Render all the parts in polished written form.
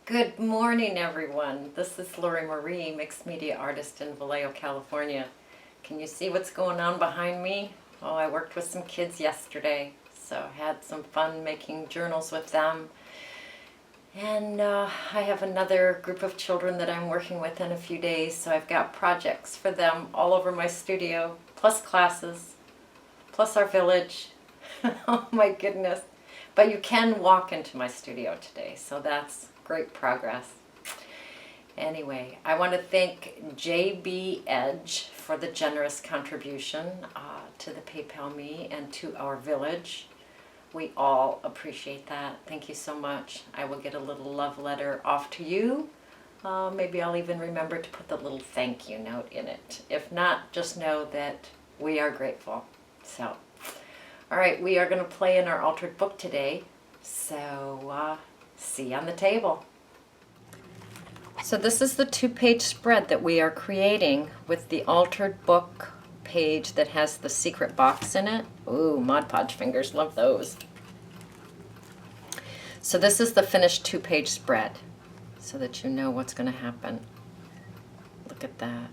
Good morning, everyone. This is Lori Marie, mixed media artist in Vallejo, California. Can you see what's going on behind me? Oh, I worked with some kids yesterday, so had some fun making journals with them. And I have another group of children that I'm working with in a few days, so I've got projects for them all over my studio, plus classes, plus our village. Oh my goodness. But you can walk into my studio today, so that's great progress. Anyway, I want to thank JB Edge for the generous contribution to the PayPal Me and to our village. We all appreciate that. Thank you so much. I will get a little love letter off to you. Maybe I'll even remember to put the little thank you note in it. If not, just know that we are grateful. So, all right, we are going to play in our altered book today. So, see you on the table. So this is the 2-page spread that we are creating with the altered book page that has the secret box in it. Ooh, Mod Podge fingers, love those. So this is the finished 2-page spread so that you know what's going to happen. Look at that.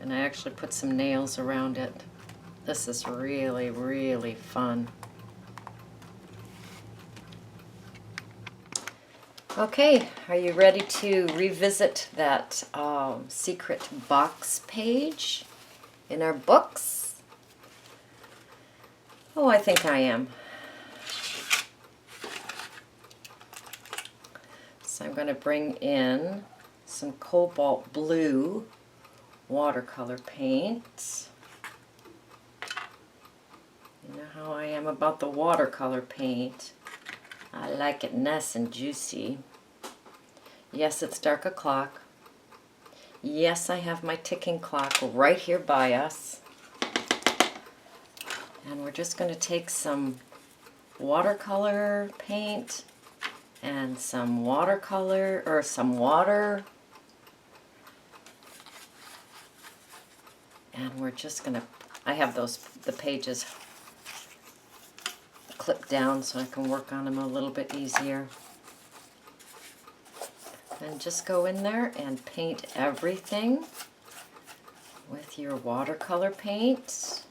And I actually put some nails around it. This is really, really fun. Okay, are you ready to revisit that secret box page in our books? Oh, I think I am. So I'm going to bring in some cobalt blue watercolor paint. You know how I am about the watercolor paint. I like it nice and juicy. Yes, it's dark o'clock. Yes, I have my ticking clock right here by us. And we're just going to take some watercolor paint and some watercolor, or some water. And we're just going to, I have the pages clipped down so I can work on them a little bit easier. And just go in there and paint everything with your watercolor paint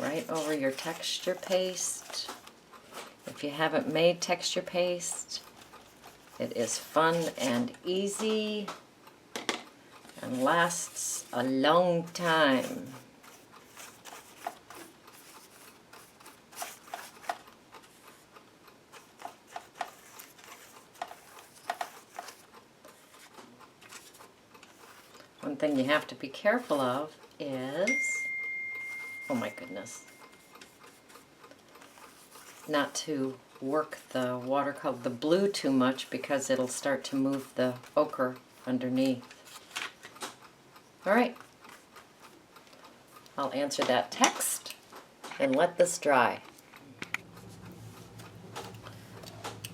right over your texture paste. If you haven't made texture paste, it is fun and easy and lasts a long time. One thing you have to be careful of is, oh my goodness, not to work the watercolor, the blue too much, because it'll start to move the ochre underneath. All right, I'll answer that text and let this dry.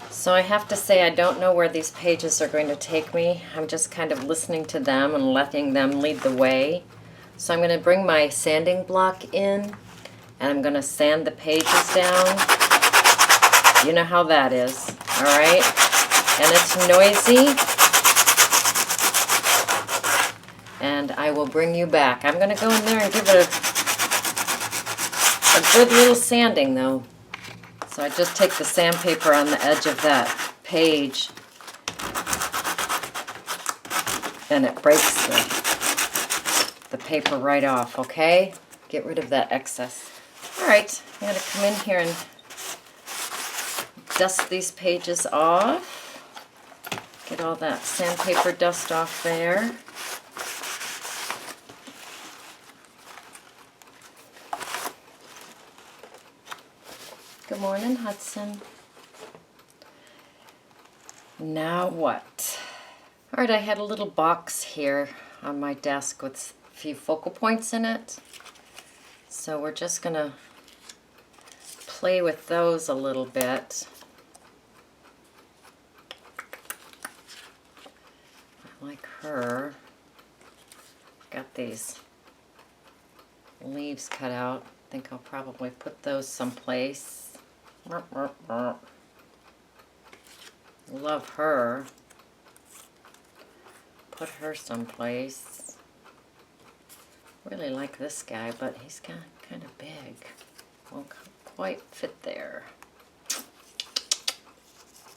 So I have to say, I don't know where these pages are going to take me. I'm just kind of listening to them and letting them lead the way. So I'm going to bring my sanding block in, and I'm going to sand the pages down. You know how that is, all right? And it's noisy. And I will bring you back. I'm going to go in there and give it a good little sanding, though. So I just take the sandpaper on the edge of that page, and it breaks the paper right off, okay? Get rid of that excess. All right, I'm going to come in here and dust these pages off. Get all that sandpaper dust off there. Good morning, Hudson. Now what? All right, I had a little box here on my desk with a few focal points in it. So we're just going to play with those a little bit. Like her. Got these leaves cut out. think I'll probably put those someplace. Love her. Put her someplace. Really like this guy, but he's kind of big. Won't quite fit there.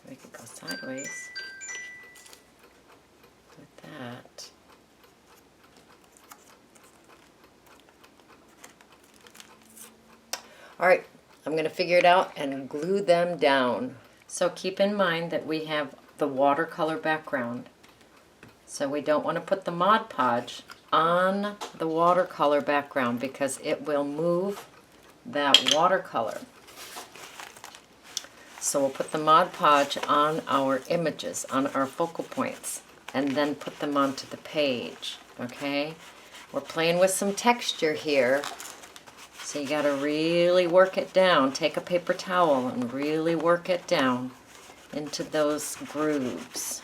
We could go sideways with that. All right, I'm going to figure it out and glue them down. So keep in mind that we have the watercolor background. So we don't want to put the Mod Podge on the watercolor background because it will move that watercolor. So we'll put the Mod Podge on our images, on our focal points, and then put them onto the page, okay? We're playing with some texture here. So you got to really work it down. Take a paper towel and really work it down into those grooves.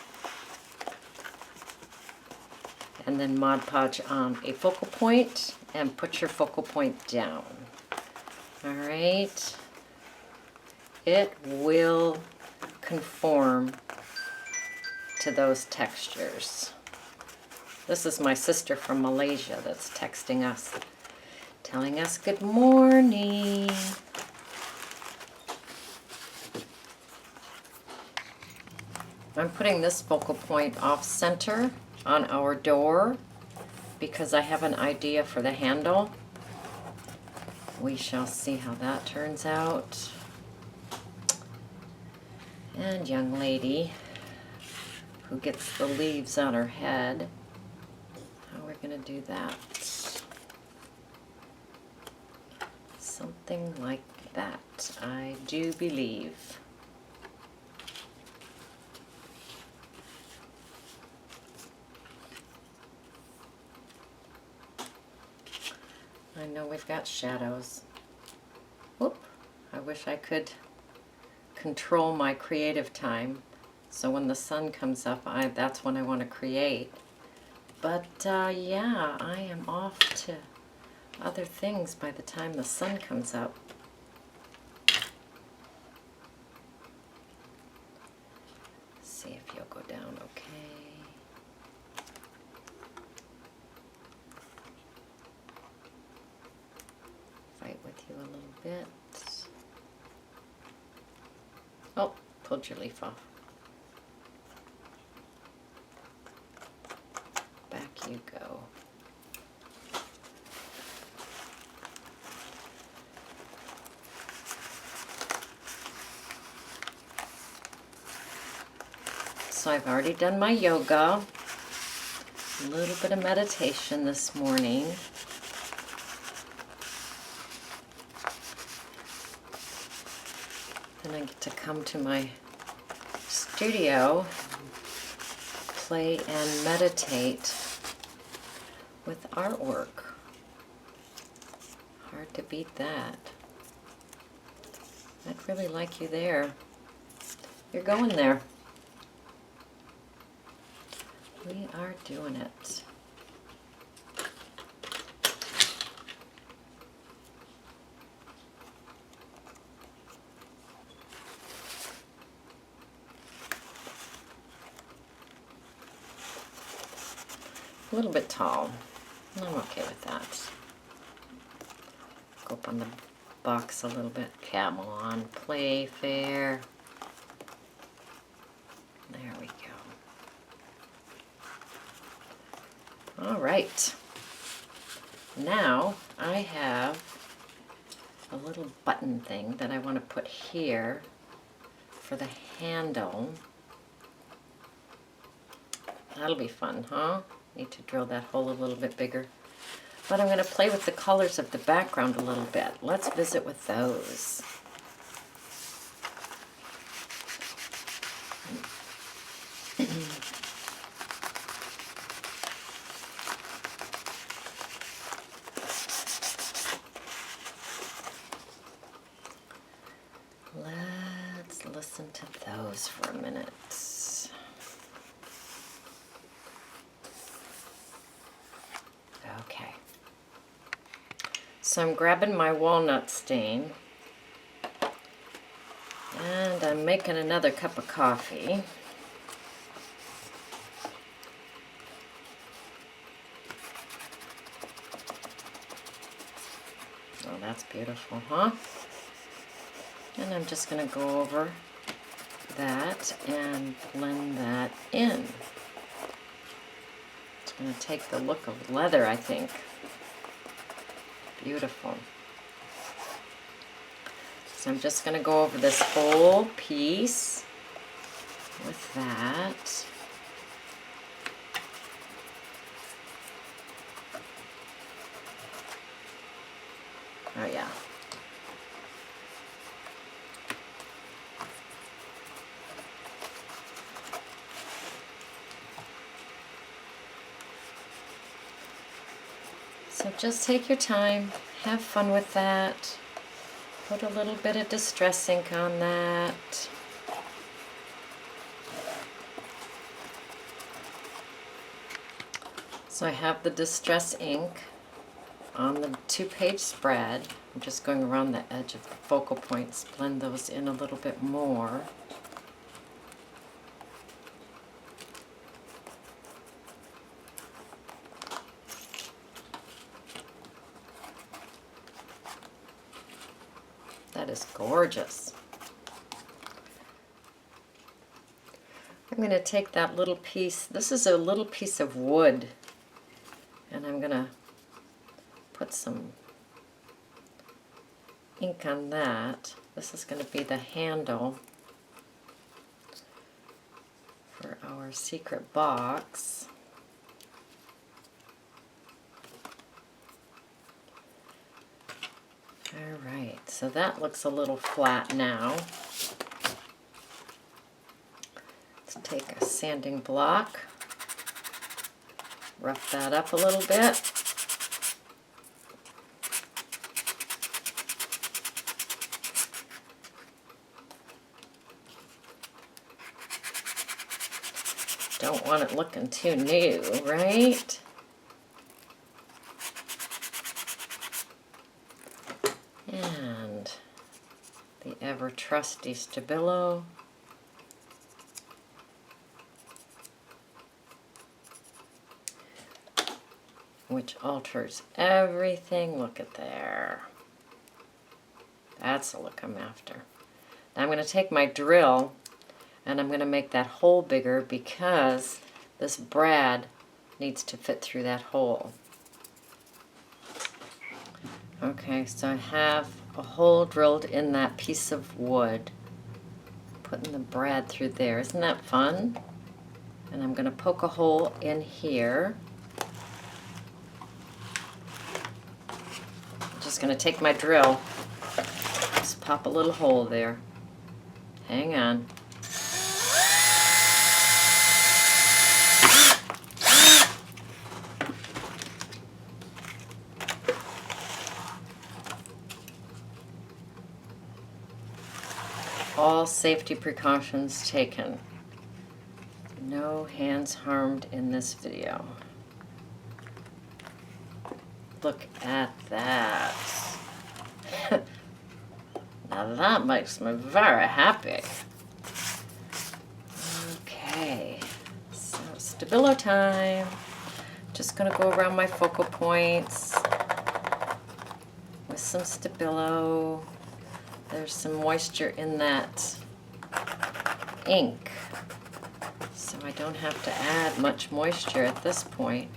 And then Mod Podge on a focal point and put your focal point down. All right. It will conform to those textures. This is my sister from Malaysia that's texting us, telling us good morning. I'm putting this focal point off center on our door because I have an idea for the handle. We shall see how that turns out. And young lady who gets the leaves on her head, how are we going to do that? Something like that, I do believe. I know we've got shadows. Whoop, I wish I could control my creative time. So when the sun comes up, that's when I want to create. But yeah, I am off to other things by the time the sun comes up. See if you'll go down okay. Fight with you a little bit. Oh, pulled your leaf off. Back you go. So I've already done my yoga, a little bit of meditation this morning. Then I get to come to my studio, play and meditate with artwork. Hard to beat that. I'd really like you there. You're going there. We are doing it. A little bit tall. I'm okay with that. Go up on the box a little bit. Camel on Playfair. There we go. All right. Now I have a little button thing that I want to put here for the handle. That'll be fun, huh? Need to drill that hole a little bit bigger. But I'm going to play with the colors of the background a little bit. Let's visit with those. Let's listen to those for a minute. So I'm grabbing my walnut stain, and I'm making another cup of coffee. Oh, that's beautiful, huh? And I'm just going to go over that and blend that in. It's going to take the look of leather, I think. Beautiful. So I'm just going to go over this whole piece with that. Oh yeah. So just take your time, have fun with that. Put a little bit of distress ink on that. So I have the distress ink on the 2-page spread. I'm just going around the edge of the focal points, blend those in a little bit more. That is gorgeous. I'm going to take that little piece, this is a little piece of wood, and I'm going to put some ink on that. This is going to be the handle for our secret box. Alright, so that looks a little flat now. Let's take a sanding block, rough that up a little bit. Don't want it looking too new, right? And the ever trusty Stabilo. Which alters everything. Look at there. That's the look I'm after. Now I'm going to take my drill and I'm going to make that hole bigger because this brad needs to fit through that hole. Okay, so I have a hole drilled in that piece of wood, putting the brad through there. Isn't that fun? And I'm going to poke a hole in here. I'm just going to take my drill, just pop a little hole there. Hang on. All safety precautions taken. No hands harmed in this video. Look at that. Now that makes me very happy. Okay, so Stabilo time. Just gonna go around my focal points with some Stabilo. There's some moisture in that ink, so I don't have to add much moisture at this point.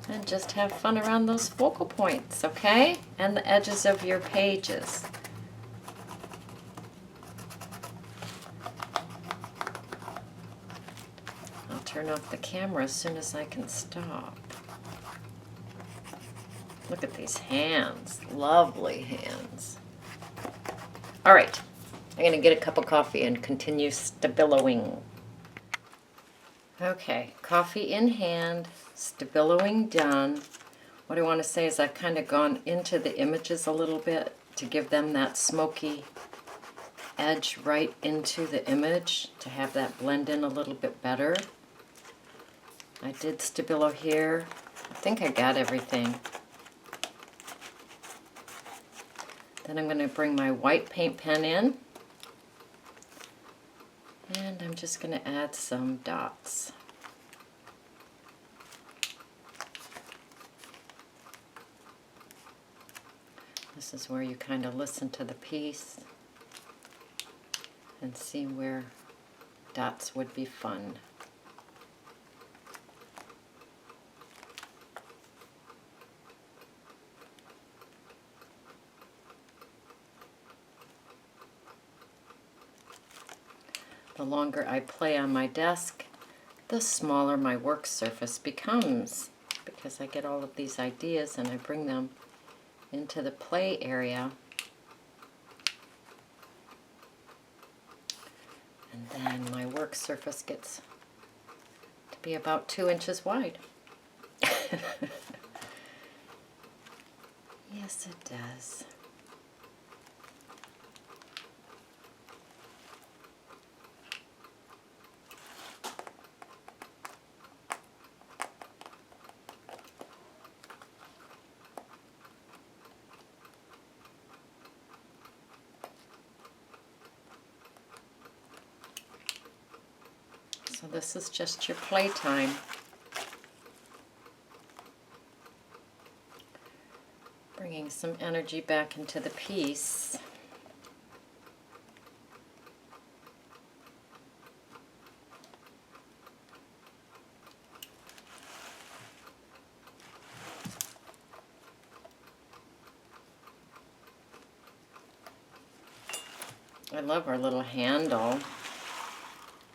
And just have fun around those focal points, okay? And the edges of your pages. I'll turn off the camera as soon as I can stop. Look at these hands, lovely hands. All right, I'm gonna get a cup of coffee and continue stabiloing. Okay, coffee in hand, stabiloing done. What I want to say is I've kind of gone into the images a little bit to give them that smoky edge right into the image to have that blend in a little bit better. I did stabilo here. I think I got everything. Then I'm going to bring my white paint pen in. And I'm just going to add some dots. This is where you kind of listen to the piece and see where dots would be fun. The longer I play on my desk, the smaller my work surface becomes, because I get all of these ideas and I bring them into the play area. And then my work surface gets to be about 2 inches wide. Yes, it does. So this is just your playtime. Bringing some energy back into the piece. I love our little handle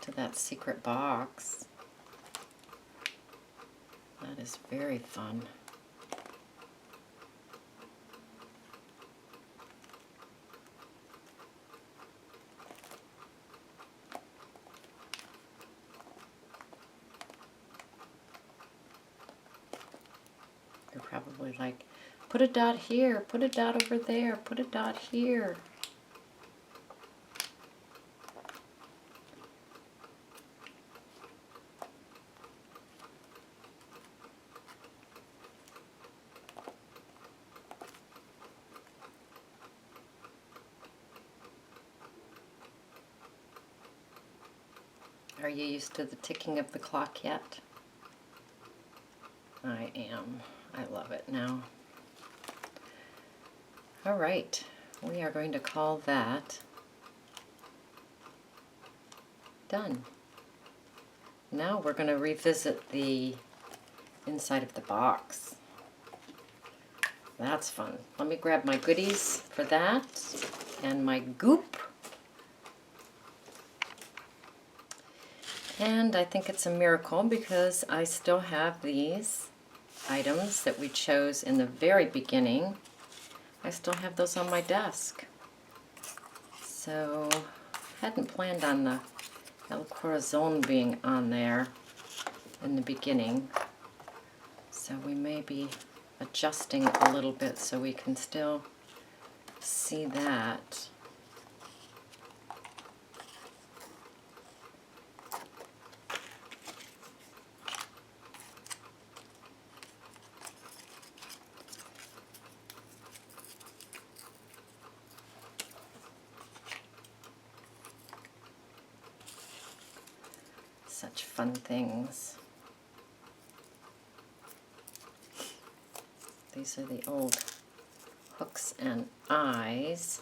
to that secret box. That is very fun. You're probably like, put a dot here, put a dot over there, put a dot here. Are you used to the ticking of the clock yet? I am. I love it now. All right, we are going to call that done. Now we're going to revisit the inside of the box. That's fun. Let me grab my goodies for that and my goop. And I think it's a miracle because I still have these items that we chose in the very beginning. I still have those on my desk. So I hadn't planned on the El Corazon being on there in the beginning. So we may be adjusting a little bit so we can still see that. Such fun things. These are the old hooks and eyes.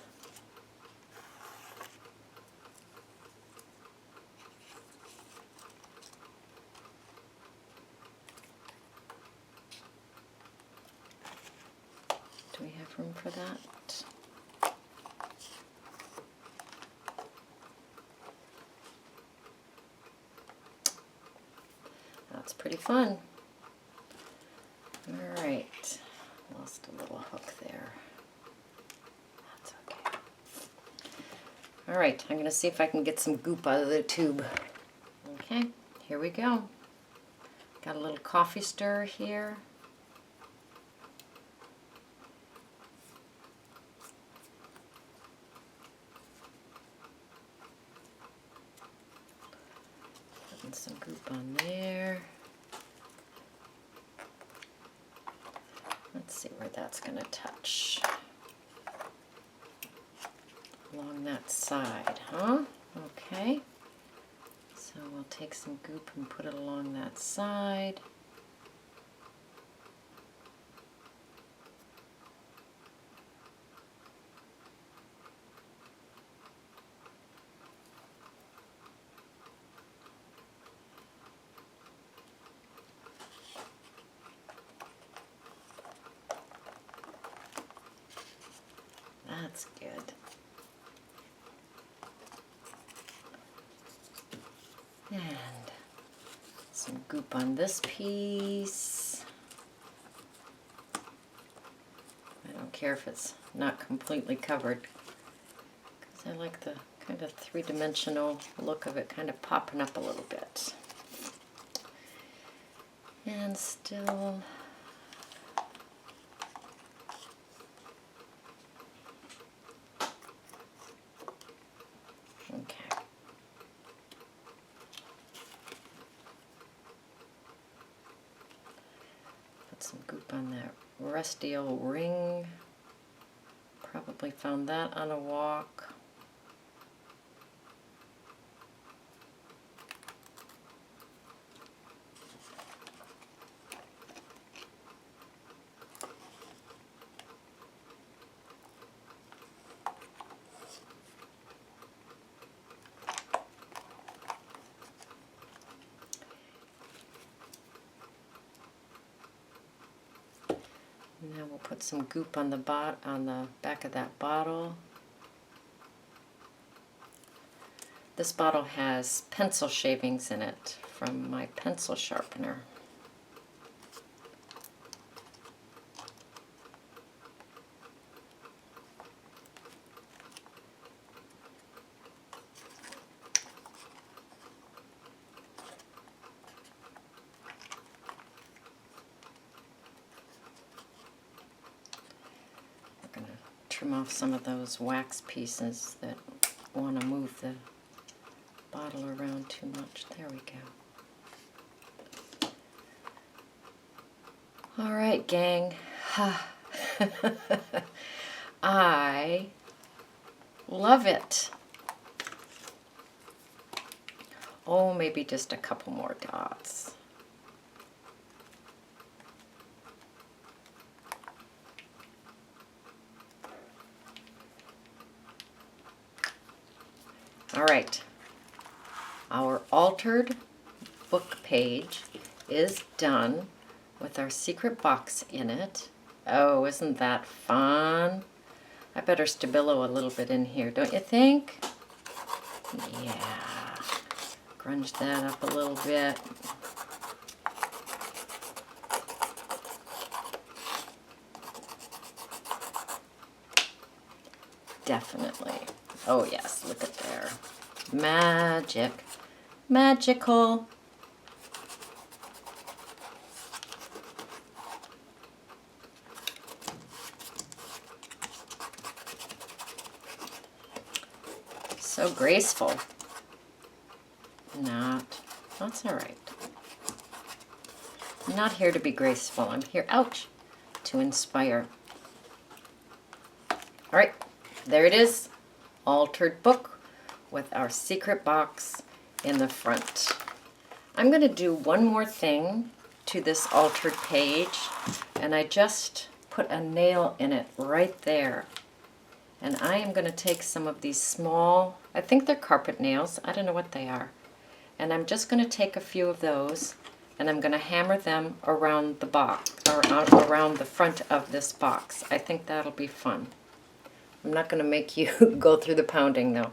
Do we have room for that? That's pretty fun. All right, lost a little hook there. That's okay. All right, I'm going to see if I can get some goop out of the tube. Okay, here we go. Got a little coffee stirrer here. Putting some goop on there. Let's see where that's going to touch. Along that side, huh? Okay. So we'll take some goop and put it along that side. That's good. And some goop on this piece. I don't care if it's not completely covered, because I like the kind of three-dimensional look of it kind of popping up a little bit. And still okay. Put some goop on that rusty old ring. Probably found that on a walk. Now we'll put some goop on the back of that bottle. This bottle has pencil shavings in it from my pencil sharpener. Trim off some of those wax pieces that want to move the bottle around too much. There we go. All right, gang. I love it. Oh, maybe just a couple more dots. All right, our altered book page is done with our secret box in it. Oh, isn't that fun? I better stabilo a little bit in here, don't you think? Yeah, grunge that up a little bit. Definitely. Oh yes, look at there. Magic. Magical. So graceful. That's all right. I'm not here to be graceful. I'm here, ouch, to inspire. All right, there it is. Altered book with our secret box in the front. I'm going to do one more thing to this altered page, and I just put a nail in it right there. And I am going to take some of these small, I think they're carpet nails, I don't know what they are, and I'm just going to take a few of those and I'm going to hammer them around the box, or around the front of this box. I think that'll be fun. I'm not going to make you go through the pounding though.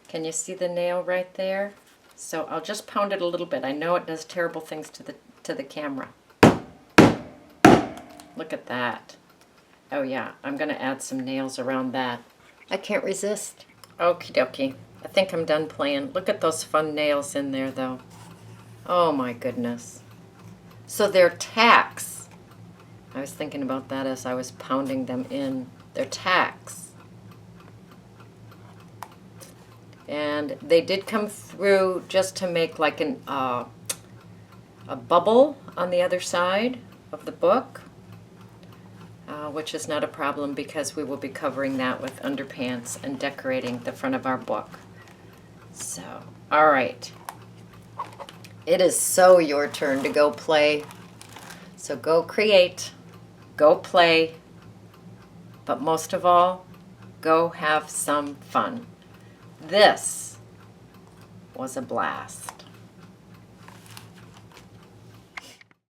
Can you see the nail right there? So I'll just pound it a little bit. I know it does terrible things to the camera. Look at that. Oh yeah, I'm going to add some nails around that. I can't resist. Okie dokie. I think I'm done playing. Look at those fun nails in there, though. Oh my goodness. So they're tacks. I was thinking about that as I was pounding them in. They're tacks. And they did come through just to make like a bubble on the other side of the book, which is not a problem because we will be covering that with underpants and decorating the front of our book. So, all right. It is so your turn to go play. So go create, go play, but most of all, go have some fun. This was a blast.